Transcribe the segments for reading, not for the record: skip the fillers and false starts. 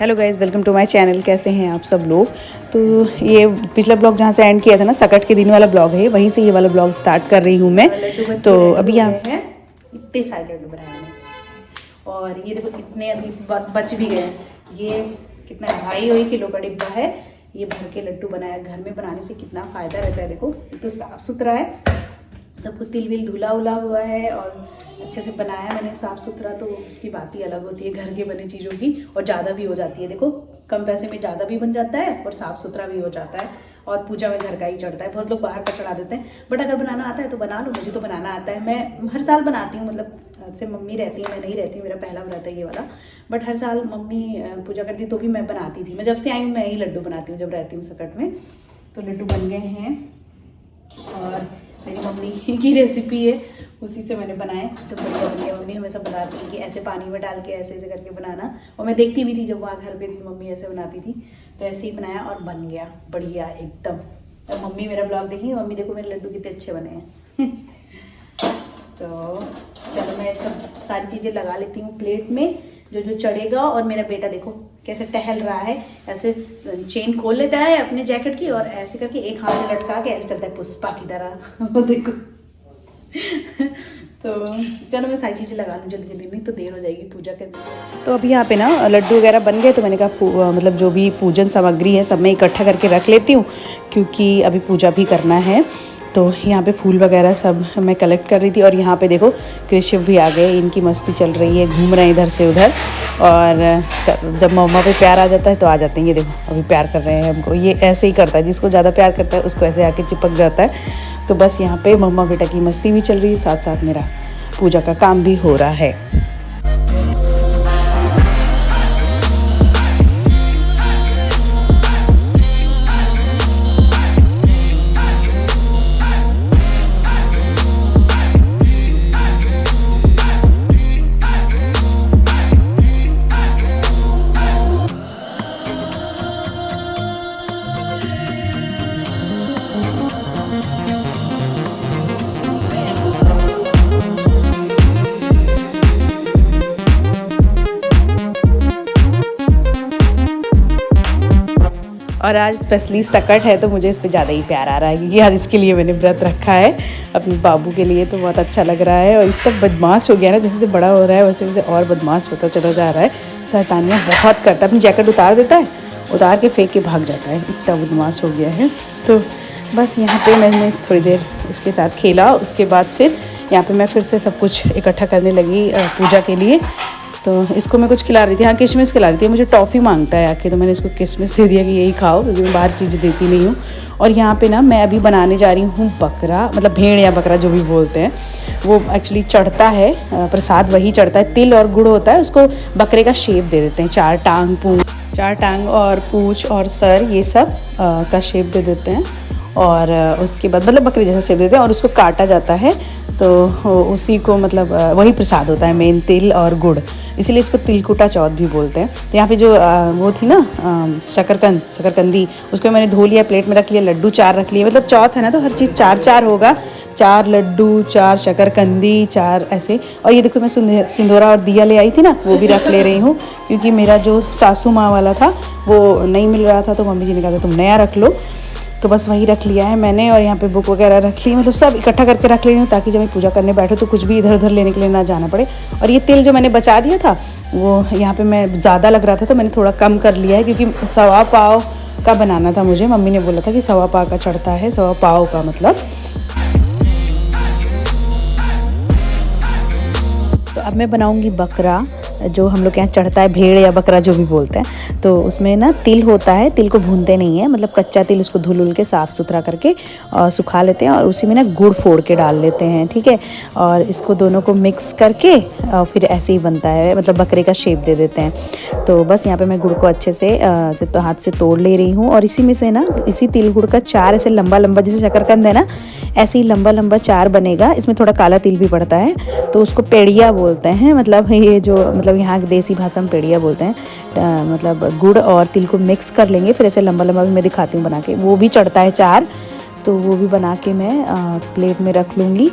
Hello guys, welcome to my channel. कैसे हैं आप सब लोग। तो ये पिछला ब्लॉग जहाँ से एंड किया था ना, सकट के दिन वाला ब्लॉग है, वहीं से ये वाला ब्लॉग स्टार्ट कर रही हूँ मैं। तो अभी यहाँ इतने सारे लड्डू बनाए मैंने, और ये देखो कितने अभी बच भी गए। ये कितना 2.5 किलो का डिब्बा है, ये भर के लड्डू बनाया। घर में बनाने से कितना फ़ायदा रहता है। देखो एक तो साफ़ सुथरा है, सब कुछ तिल विल धुला उला हुआ है और अच्छे से बनाया मैंने साफ़ सुथरा, तो उसकी बात ही अलग होती है घर के बने चीज़ों की। और ज़्यादा भी हो जाती है, देखो कम पैसे में ज़्यादा भी बन जाता है और साफ़ सुथरा भी हो जाता है। और पूजा में घर का ही चढ़ता है। बहुत लोग बाहर का चढ़ा देते हैं, बट अगर बनाना आता है तो बना लो। मुझे तो बनाना आता है, मैं हर साल बनाती हूँ। मतलब से मम्मी रहती है, मैं नहीं रहती हूँ, मेरा पहला व्रत है ये वाला। बट हर साल मम्मी पूजा करती तो भी मैं बनाती थी। मैं जब से आई हूँ मैं ही लड्डू बनाती हूँ जब रहती हूँ सकट में। तो लड्डू बन गए हैं और मेरी मम्मी की रेसिपी है, उसी से मैंने बनाए। तो बढ़िया बढ़िया। मम्मी हमेशा बताती है कि ऐसे पानी में डाल के ऐसे ऐसे करके बनाना, और मैं देखती भी थी जब वहाँ घर पे थी मम्मी ऐसे बनाती थी। तो ऐसे ही बनाया और बन गया बढ़िया एकदम। और मम्मी मेरा ब्लॉग देखी, मम्मी देखो मेरे लड्डू कितने अच्छे बने हैं। तो चलो मैं सब सारी चीज़ें लगा लेती हूँ प्लेट में, जो जो चढ़ेगा। और मेरा बेटा देखो कैसे टहल रहा है, ऐसे चेन खोल लेता है अपने जैकेट की और ऐसे करके एक हाथ में लटका के ऐसे चलता है पुष्पा की तरह। वो देखो। तो चलो मैं सारी चीज़ें लगा लूँ जल्दी जल्दी, नहीं तो देर हो जाएगी पूजा के। तो अभी यहाँ पे ना लड्डू वगैरह बन गए, तो मैंने कहा मतलब जो भी पूजन सामग्री है सब मैं इकट्ठा करके रख लेती हूँ, क्योंकि अभी पूजा भी करना है। तो यहाँ पे फूल वगैरह सब मैं कलेक्ट कर रही थी। और यहाँ पे देखो कृष्ण भी आ गए, इनकी मस्ती चल रही है, घूम रहे हैं इधर से उधर। और जब मम्मा पे प्यार आ जाता है तो आ जाते हैं। ये देखो अभी प्यार कर रहे हैं हमको। ये ऐसे ही करता है, जिसको ज़्यादा प्यार करता है उसको ऐसे आके चिपक जाता है। तो बस यहाँ पे मम्मा बेटा की मस्ती भी चल रही है, साथ साथ मेरा पूजा का काम भी हो रहा है। और आज स्पेशली सकट है तो मुझे इस पे ज़्यादा ही प्यार आ रहा है, क्योंकि आज इसके लिए मैंने व्रत रखा है अपने बाबू के लिए। तो बहुत अच्छा लग रहा है। और इतना बदमाश हो गया ना, जैसे जैसे बड़ा हो रहा है वैसे वैसे और बदमाश होता चला जा रहा है। शैतानियाँ बहुत करता है, अपनी जैकेट उतार देता है, उतार के फेंक के भाग जाता है, इतना बदमाश हो गया है। तो बस यहाँ पर मैंने थोड़ी देर इसके साथ खेला, उसके बाद फिर यहाँ पर मैं फिर से सब कुछ इकट्ठा करने लगी पूजा के लिए। तो इसको मैं कुछ खिला रही थी, हाँ किशमिश खिला रही थी। मुझे टॉफ़ी मांगता है आके, तो मैंने इसको किशमिश दे दिया कि यही खाओ, क्योंकि मैं बाहर चीज़ें देती नहीं हूँ। और यहाँ पे ना मैं अभी बनाने जा रही हूँ बकरा, मतलब भेड़ या बकरा जो भी बोलते हैं। वो एक्चुअली चढ़ता है प्रसाद, वही चढ़ता है, तिल और गुड़ होता है। उसको बकरे का शेप दे देते हैं, चार टांग और पूँछ और सर, ये सब का शेप दे देते हैं। और उसके बाद मतलब बकरी जैसा शेप देते हैं और उसको काटा जाता है। तो उसी को मतलब वही प्रसाद होता है मेन, तिल और गुड़, इसीलिए इसको तिलकुटा चौथ भी बोलते हैं। तो यहाँ पे जो वो थी ना शकरकंदी, उसको मैंने धो लिया, प्लेट में रख लिया, लड्डू 4 रख लिए। मतलब चौथ है ना, तो हर चीज़ 4-4 होगा, 4 लड्डू, 4 शकरकंदी, 4 ऐसे। और ये देखो मैं सिंदूरा और दिया ले आई थी ना, वो भी रख ले रही हूँ, क्योंकि मेरा जो सासू माँ वाला था वो नहीं मिल रहा था। तो मम्मी जी ने कहा था तुम नया रख लो, तो बस वही रख लिया है मैंने। और यहाँ पे बुक वगैरह रख ली, मतलब सब इकट्ठा करके रख ले रही हूँ, ताकि जब मैं पूजा करने बैठूँ तो कुछ भी इधर उधर लेने के लिए ना जाना पड़े। और ये तिल जो मैंने बचा दिया था, वो यहाँ पे मैं ज़्यादा लग रहा था तो मैंने थोड़ा कम कर लिया है, क्योंकि 1.25 पाव का बनाना था मुझे। मम्मी ने बोला था कि 1.25 पाव का चढ़ता है, 1.25 पाव का मतलब। तो अब मैं बनाऊँगी बकरा, जो हम लोग के यहाँ चढ़ता है, भेड़ या बकरा जो भी बोलते हैं। तो उसमें ना तिल होता है, तिल को भूनते नहीं है, मतलब कच्चा तिल उसको धुल के साफ़ सुथरा करके सुखा लेते हैं, और उसी में ना गुड़ फोड़ के डाल लेते हैं, ठीक है। और इसको दोनों को मिक्स करके फिर ऐसे ही बनता है, मतलब बकरे का शेप दे देते हैं। तो बस यहाँ पे मैं गुड़ को अच्छे से तो हाथ से तोड़ ले रही हूँ, और इसी में से ना इसी तिल गुड़ का 4 ऐसे लंबा लंबा, जैसे शकरकंद है ना, ऐसे ही लंबा लंबा 4 बनेगा। इसमें थोड़ा काला तिल भी पड़ता है, तो उसको पेड़िया बोलते हैं। मतलब ये जो मतलब यहाँ की देसी भाषा में पेड़िया बोलते हैं। मतलब गुड़ और तिल को मिक्स कर लेंगे, फिर ऐसे लंबा लंबा भी मैं दिखाती हूँ बना के, वो भी चढ़ता है 4। तो वो भी बना के मैं प्लेट में रख लूँगी।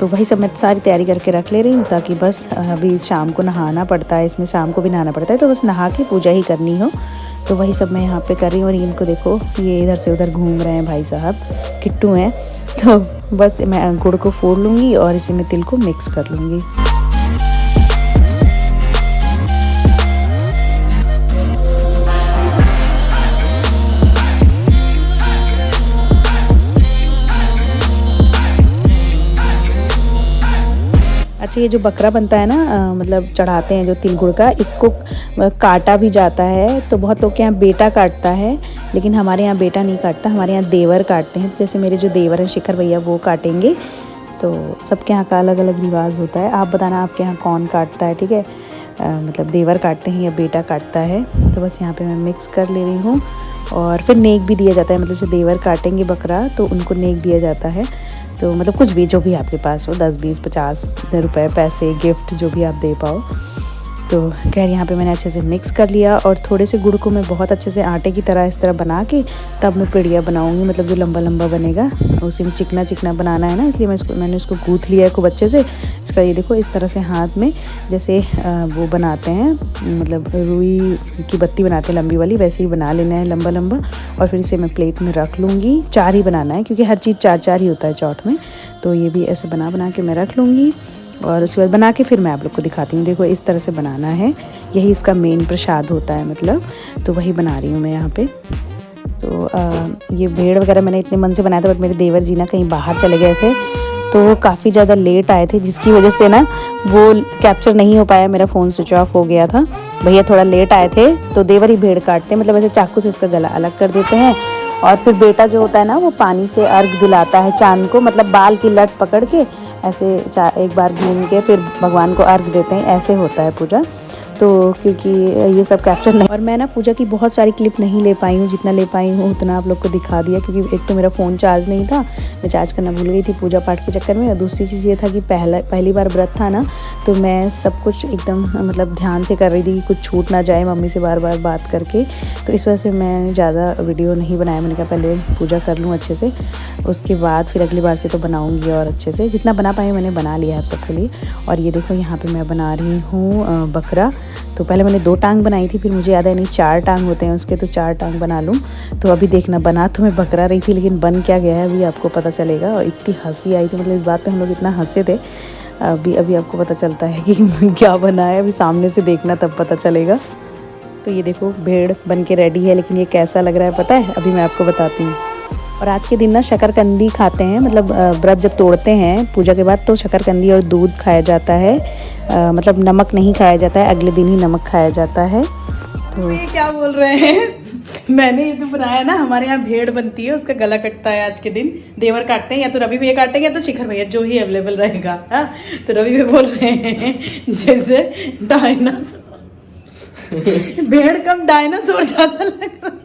तो वही सब मैं सारी तैयारी करके रख ले रही हूँ, ताकि बस अभी शाम को नहाना पड़ता है, इसमें शाम को भी नहाना पड़ता है, तो बस नहा के पूजा ही करनी हो। तो वही सब मैं यहाँ पे कर रही हूँ। और इनको देखो, ये इधर से उधर घूम रहे हैं भाई साहब, किट्टू हैं। तो बस मैं गुड़ को फोड़ लूँगी और इसी में तिल को मिक्स कर लूँगी। अच्छा, ये जो बकरा बनता है ना, मतलब चढ़ाते हैं जो तिल गुड़ का, इसको काटा भी जाता है। तो बहुत लोग के यहाँ बेटा काटता है, लेकिन हमारे यहाँ बेटा नहीं काटता, हमारे यहाँ देवर काटते हैं। जैसे मेरे जो देवर हैं शिखर भैया, वो काटेंगे। तो सबके यहाँ का अलग अलग रिवाज होता है। आप बताना आपके यहाँ कौन काटता है, ठीक है। मतलब देवर काटते हैं या बेटा काटता है। तो बस यहाँ पे मैं मिक्स कर ले रही हूँ। और फिर नेक भी दिया जाता है, मतलब जो देवर काटेंगे बकरा तो उनको नेक दिया जाता है। तो मतलब कुछ भी, जो भी आपके पास हो, 10 20 50 रुपए, पैसे, गिफ्ट, जो भी आप दे पाओ। तो खैर यहाँ पे मैंने अच्छे से मिक्स कर लिया। और थोड़े से गुड़ को मैं बहुत अच्छे से आटे की तरह इस तरह बना के तब मैं पेड़िया बनाऊंगी, मतलब जो लंबा लंबा बनेगा उसी में चिकना चिकना बनाना है ना, इसलिए मैंने उसको गूँथ लिया है खूब अच्छे से। इसका ये देखो, इस तरह से हाथ में जैसे वो बनाते हैं, मतलब रुई की बत्ती बनाते हैं लंबी वाली, वैसे ही बना लेना है लंबा लंबा। और फिर इसे मैं प्लेट में रख लूँगी। 4 ही बनाना है, क्योंकि हर चीज़ 4 ही होता है चौथ में। तो ये भी ऐसे बना के मैं रख लूँगी। और उसके बाद बना के फिर मैं आप लोग को दिखाती हूँ। देखो, इस तरह से बनाना है, यही इसका मेन प्रसाद होता है मतलब। तो वही बना रही हूँ मैं यहाँ पे। तो ये भेड़ वगैरह मैंने इतने मन से बनाया था, बट मेरे देवर जी ना कहीं बाहर चले गए थे, तो काफ़ी ज़्यादा लेट आए थे, जिसकी वजह से ना वो कैप्चर नहीं हो पाया, मेरा फ़ोन स्विच ऑफ हो गया था। भैया थोड़ा लेट आए थे, तो देवर ही भेड़ काटते हैं, मतलब ऐसे चाकू से उसका गला अलग कर देते हैं। और फिर बेटा जो होता है ना, वो पानी से अर्घ दिलाता है चांद को, मतलब बाल की लट पकड़ के ऐसे एक बार घूम के फिर भगवान को अर्घ देते हैं। ऐसे होता है पूजा। तो क्योंकि ये सब कैप्चर नहीं, और मैं ना पूजा की बहुत सारी क्लिप नहीं ले पाई हूँ, जितना ले पाई हूँ उतना आप लोग को दिखा दिया। क्योंकि एक तो मेरा फ़ोन चार्ज नहीं था, मैं चार्ज करना भूल गई थी पूजा पाठ के चक्कर में। और दूसरी चीज़ ये था कि पहली बार व्रत था ना, तो मैं सब कुछ एकदम मतलब ध्यान से कर रही थी कि कुछ छूट ना जाए, मम्मी से बार बार बात करके। तो इस वजह से मैंने ज़्यादा वीडियो नहीं बनाया। मैंने कहा पहले पूजा कर लूँ अच्छे से, उसके बाद फिर अगली बार से तो बनाऊँगी और अच्छे से। जितना बना पाई मैंने बना लिया है आप सबके लिए। और ये देखो, यहाँ पर मैं बना रही हूँ बकरा। तो पहले मैंने 2 टांग बनाई थी, फिर मुझे याद है नहीं 4 टांग होते हैं उसके, तो 4 टांग बना लूँ। तो अभी देखना, बना तो मैं बकरा रही थी, लेकिन बन क्या गया है अभी आपको पता चलेगा। और इतनी हंसी आई थी, मतलब इस बात पे हम लोग इतना हंसे थे। अभी आपको पता चलता है कि क्या बना है, अभी सामने से देखना तब पता चलेगा। तो ये देखो, भेड़ बन के रेडी है, लेकिन ये कैसा लग रहा है पता है, अभी मैं आपको बताती हूँ। और आज के दिन ना शकरकंदी खाते हैं, मतलब व्रत जब तोड़ते हैं पूजा के बाद, तो शकरकंदी और दूध खाया जाता है। मतलब नमक नहीं खाया जाता है, अगले दिन ही नमक खाया जाता है। तो ये क्या बोल रहे हैं? मैंने ये जो बनाया ना, हमारे यहाँ भेड़ बनती है, उसका गला कटता है आज के दिन। देवर काटते हैं, या तो रवि भैया काटेंगे या तो शिखर भैया, जो ही अवेलेबल रहेगा। हाँ, तो रवि भैया बोल रहे हैं जैसे डायनासोर भेड़ कम डायनासोर ज्यादा लग रहा।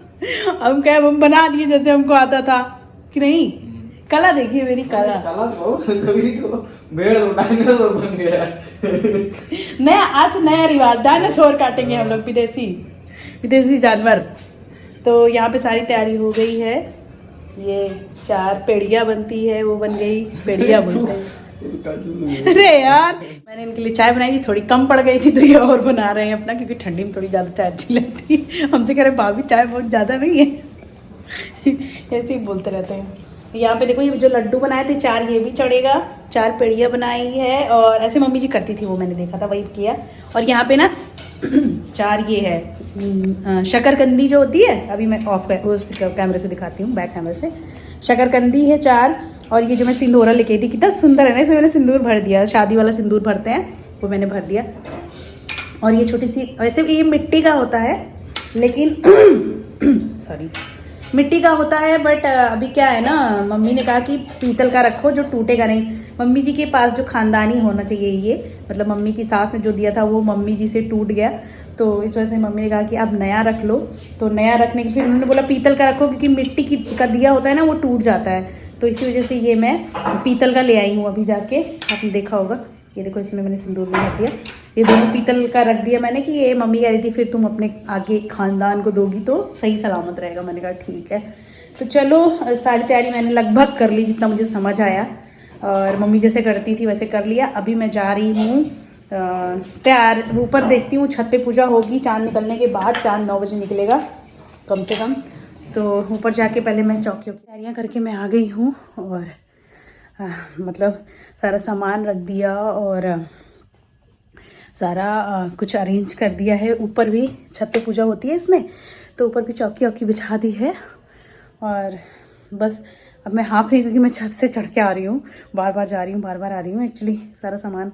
हम क्या, हम बना दिए जैसे हमको आता था कि नहीं। कला देखिए मेरी कला तो तभी तो भेड़ तो डायनासोर बन गया। नया, आज नया रिवाज, डायनासोर काटेंगे हम लोग, विदेशी जानवर। तो यहाँ पे सारी तैयारी हो गई है। ये 4 पेड़िया बनती है, वो बन गई, पेड़िया बोलते हैं। अरे यार, मैंने इनके लिए चाय बनाई थी, थोड़ी कम पड़ गई थी, तो ये और बना रहे हैं अपना, क्योंकि ठंडी में थोड़ी ज़्यादा चाय अच्छी लगती है। हमसे कह रहे भाभी चाय बहुत ज़्यादा नहीं है। ऐसे ही बोलते रहते हैं। यहाँ पे देखो, ये जो लड्डू बनाए थे 4, ये भी चढ़ेगा। 4 पेड़िया बनाई है, और ऐसे मम्मी जी करती थी, वो मैंने देखा था, वही किया। और यहाँ पे ना 4 ये है शकरकंदी जो होती है, अभी मैं ऑफ उस कैमरे से दिखाती हूँ, बैक कैमरे से। शकरकंदी है 4, और ये जो मैं सिंदूरा लेके आई थी, कितना सुंदर है ना, इसमें मैंने सिंदूर भर दिया, शादी वाला सिंदूर भरते हैं, वो मैंने भर दिया। और ये छोटी सी, वैसे ये मिट्टी का होता है, लेकिन सॉरी, मिट्टी का होता है, बट अभी क्या है ना, मम्मी ने कहा कि पीतल का रखो जो टूटेगा नहीं। मम्मी जी के पास जो खानदानी होना चाहिए ये, मतलब मम्मी की सास ने जो दिया था वो मम्मी जी से टूट गया, तो इस वजह से मम्मी ने कहा कि अब नया रख लो। तो नया रखने के फिर उन्होंने बोला पीतल का रखो, क्योंकि मिट्टी का दिया होता है ना, वो टूट जाता है। तो इसी वजह से ये मैं पीतल का ले आई हूँ अभी जाके, आपने देखा होगा। ये देखो, इसमें मैंने सिंदूर भी रख दिया। ये दोनों पीतल का रख दिया मैंने, कि ये मम्मी कह रही थी फिर तुम अपने आगे खानदान को दोगी तो सही सलामत रहेगा। मैंने कहा ठीक है। तो चलो, सारी तैयारी मैंने लगभग कर ली, जितना मुझे समझ आया। और मम्मी जैसे करती थी वैसे कर लिया। अभी मैं जा रही हूँ तैयार, ऊपर देखती हूँ छत पे पूजा होगी चाँद निकलने के बाद। चाँद 9 बजे निकलेगा कम से कम, तो ऊपर जाके पहले मैं चौकी की तैयारियाँ करके मैं आ गई हूँ। और मतलब सारा सामान रख दिया और सारा कुछ अरेंज कर दिया है। ऊपर भी छत पे पूजा होती है इसमें, तो ऊपर भी चौकी वौकी बिछा दी है। और बस अब मैं हाफ रही क्योंकि मैं छत से चढ़ के आ रही हूँ, बार बार जा रही हूँ, बार बार आ रही हूँ। एक्चुअली सारा सामान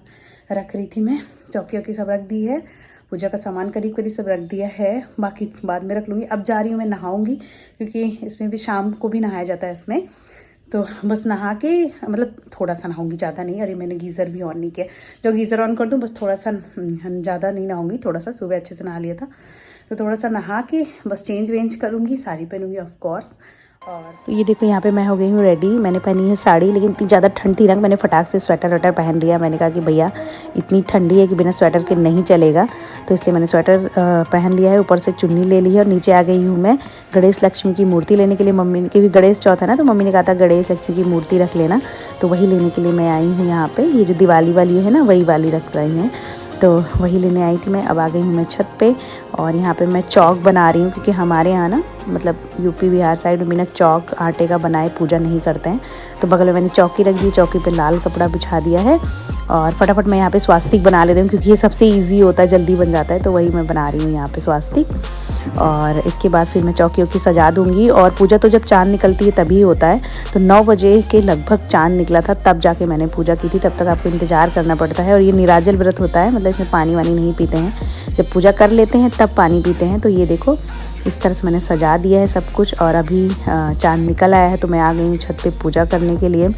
रख रही थी मैं, चौकी वौकी सब रख दी है, पूजा का सामान करीब करीब सब रख दिया है, बाकी बाद में रख लूँगी। अब जा रही हूँ मैं नहाऊँगी क्योंकि इसमें भी शाम को भी नहाया जाता है इसमें, तो बस नहा के मतलब थोड़ा सा नहाऊंगी, ज़्यादा नहीं। अरे मैंने गीज़र भी ऑन नहीं किया, जो गीज़र ऑन कर दूँ बस थोड़ा सा, ज़्यादा नहीं नहाऊंगी, थोड़ा सा। सुबह अच्छे से नहा लिया था, तो थोड़ा सा नहा के बस चेंज वेंज करूँगी, साड़ी पहनूंगी ऑफ कोर्स। और तो ये देखो यहाँ पे मैं हो गई हूँ रेडी। मैंने पहनी है साड़ी, लेकिन इतनी ज़्यादा ठंड थी ना, मैंने फटाक से स्वेटर वेटर पहन लिया। मैंने कहा कि भैया इतनी ठंडी है कि बिना स्वेटर के नहीं चलेगा, तो इसलिए मैंने स्वेटर पहन लिया है। ऊपर से चुन्नी ले ली है और नीचे आ गई हूँ मैं गणेश लक्ष्मी की मूर्ति लेने के लिए। मम्मी ने, क्योंकि गणेश चौथ है ना, तो मम्मी ने कहा था गणेश लक्ष्मी की मूर्ति रख लेना, तो वही लेने के लिए मैं आई हूँ यहाँ पर। ये जो दिवाली वाली है ना, वही वाली रख रही हैं, तो वही लेने आई थी मैं। अब आ गई हूँ मैं छत पे और यहाँ पे मैं चौक बना रही हूँ, क्योंकि हमारे यहाँ ना मतलब यूपी बिहार साइड बिना चौक आटे का बनाए पूजा नहीं करते हैं। तो बगल में मैंने चौकी रख दी, चौकी पे लाल कपड़ा बिछा दिया है और फटाफट मैं यहाँ पे स्वास्तिक बना ले रही हूँ, क्योंकि ये सबसे ईजी होता है, जल्दी बन जाता है, तो वही मैं बना रही हूँ यहाँ पे स्वास्तिक। और इसके बाद फिर मैं चौकी वौकी सजा दूँगी। और पूजा तो जब चाँद निकलती है तभी होता है, तो 9 बजे के लगभग चाँद निकला था, तब जाके मैंने पूजा की थी। तब तक आपको इंतज़ार करना पड़ता है। और ये निराजल व्रत होता है, मतलब इसमें पानी वानी नहीं पीते हैं, जब पूजा कर लेते हैं तब पानी पीते हैं। तो ये देखो इस तरह से मैंने सजा दिया है सब कुछ। और अभी चाँद निकल आया है, तो मैं आ गई हूँ छत पे पूजा करने के लिए।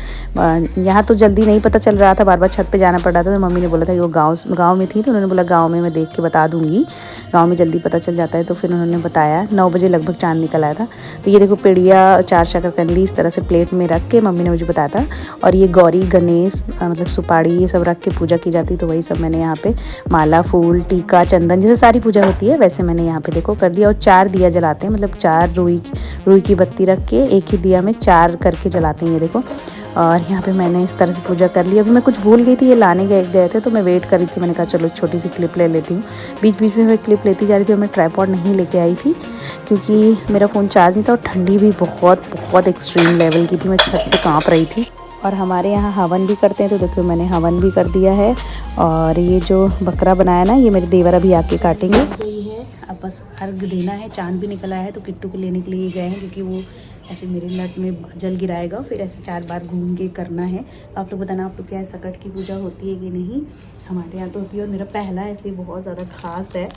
यहाँ तो जल्दी नहीं पता चल रहा था, बार बार छत पे जाना पड़ रहा था। तो मम्मी ने बोला था कि वो गांव में थी, तो उन्होंने बोला गांव में मैं देख के बता दूँगी, गांव में जल्दी पता चल जाता है। तो फिर उन्होंने बताया 9 बजे लगभग चाँद निकल आया था। तो ये देखो पेड़िया 4 शकरकंदी इस तरह से प्लेट में रख के मम्मी ने मुझे बताया था। और ये गौरी गणेश मतलब सुपारी ये सब रख के पूजा की जाती, तो वही सब मैंने यहाँ पे माला फूल टीका चंदन जैसे सारी पूजा होती है वैसे मैंने यहाँ पे देखो कर दिया। और 4 दिया जलाते हैं, मतलब 4 रुई की बत्ती रख के एक ही दिया में 4 करके जलाते हैं, ये देखो। और यहाँ पे मैंने इस तरह से पूजा कर ली। अभी मैं कुछ भूल गई थी, ये लाने गए थे, तो मैं वेट कर रही थी। मैंने कहा चलो छोटी सी क्लिप ले लेती हूँ। बीच बीच में मैं क्लिप लेती जा रही थी और मैं ट्राइपॉड नहीं लेके आई थी, क्योंकि मेरा फ़ोन चार्ज नहीं था और ठंडी भी बहुत एक्सट्रीम लेवल की थी, मैं छत पे काँप रही थी। और हमारे यहाँ हवन भी करते हैं, तो देखो मैंने हवन भी कर दिया है। और ये जो बकरा बनाया ना, ये मेरे देवर अभी आके काटेंगे। तो ये है, अब बस अर्घ देना है। चाँद भी निकल आया है, तो किट्टू को लेने के लिए गए हैं, क्योंकि वो ऐसे मेरे लट में जल गिराएगा, फिर ऐसे 4 बार घूम के करना है। आप लोग बताना आप लोग क्या है, सकट की पूजा होती है कि नहीं। हमारे यहाँ तो होती है और मेरा पहला है, इसलिए बहुत ज़्यादा खास है।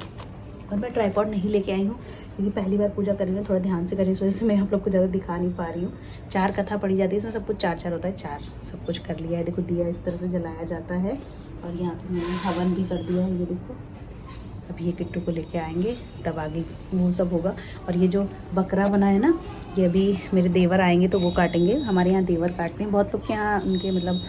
और मैं ट्राइपॉड नहीं लेके आई हूँ, क्योंकि पहली बार पूजा कर रही हूँ, थोड़ा ध्यान से करें, इस वजह से मैं आप लोग को ज़्यादा दिखा नहीं पा रही हूँ। 4 कथा पढ़ी जाती है, इसमें सब कुछ 4 होता है, 4 सब कुछ कर लिया है। देखो दिया इस तरह से जलाया जाता है। और यहाँ पे मैंने हवन भी कर दिया है, ये देखो। अब ये किट्टू को लेके आएंगे, तब आगे वो सब होगा। और ये जो बकरा बना है ना, ये अभी मेरे देवर आएंगे तो वो काटेंगे। हमारे यहाँ देवर काटते हैं, बहुत लोग के यहाँ उनके मतलब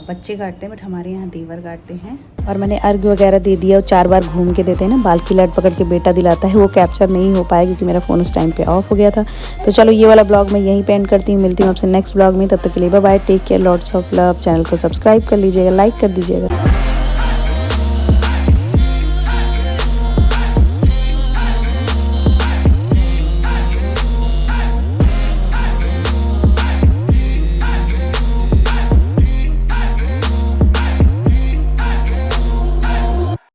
बच्चे काटते हैं, बट हमारे यहाँ देवर काटते हैं। और मैंने अर्घ वगैरह दे दिया और 4 बार घूम के देते हैं ना, बाल की लट पकड़ के बेटा दिलाता है, वो कैप्चर नहीं हो पाया क्योंकि मेरा फ़ोन उस टाइम पे ऑफ हो गया था। तो चलो ये वाला ब्लॉग मैं यहीं पे एंड करती हूँ, मिलती हूँ आपसे नेक्स्ट ब्लॉग में। तब तक के लिए bye bye, take care, lots of love. Channel को सब्सक्राइब कर लीजिएगा, लाइक कर दीजिएगा।